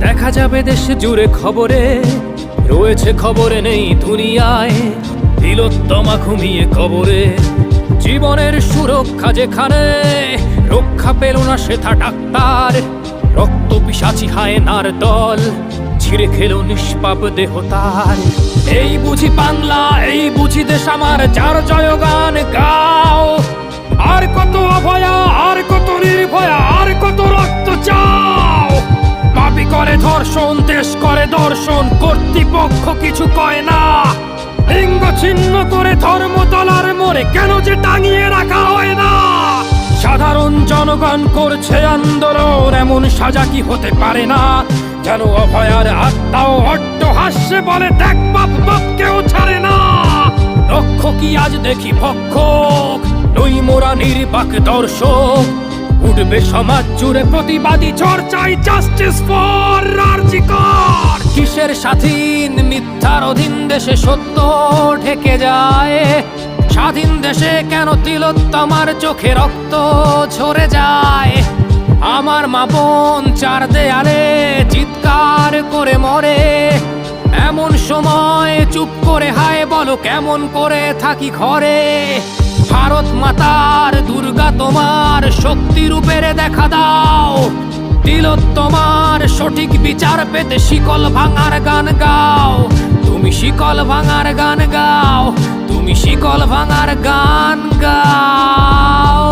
দেখা যাবে দেশ জুড়ে খবরে, রয়েছে খবরে নেই দুনিয়ায়। তিলোত্তমা ঘুমিয়ে কবরে, জীবনের সুরক্ষা যেখানে, রক্ষা পেল না সেথা ডাক্তার। রক্ত পিশাচি হায়নার দল ছিঁড়ে খেলো নিষ্পাপ দেহ তার। এই বুঝি বাংলা, এই বুঝি দেশ আমার, যার জয়গান গাও। আর কত অভয়া, আর কত নির্ভয়া, আর কত রক্ত চাও। পাপী করে ধর্ষণ, দেশ করে দর্শন, কর্তৃপক্ষ কিছু কয় না। লিঙ্গ ছিন্ন করে ধর্মতলার মোড়ে কেন যে টাঙিয়ে রাখা হয় না। সাধারণ জনগণ করছে আন্দোলন, এমন সাজা কি হতে পারে না। যেন অভয়ার আত্মাও অট্টহাস্যে বলে, দেখ বাপ বাপকেও ছাড়ে না। রক্ষকই আজ দেখি ভক্ষক, নই মোরা নির্বাক দর্শক। উঠবে সমাজ জুড়ে প্রতিবাদী চর্চায়, জাস্টিস ফর আর.জি. কর। কিসের স্বাধীন, মিথ্যার অধীন দেশে সত্য ঢেকে যায়। স্বাধীন দেশে কেন তিলোত্তমার চোখে রক্ত ঝরে যায়। আমার মা বোন চার দেয়ালে চিৎকার করে মরে, এমন সময় চুপ করে হায় বলো কেমন করে থাকি ঘরে। ভারত মাতার, দুর্গা তোমার শক্তি রূপের দেখা দাও। তিলোত্তমার সঠিক বিচার পেতে শিকল ভাঙার গান গাও। তুমি শিকল ভাঙার গান গাও, তুমি শিকল ভাঙার গান গাও।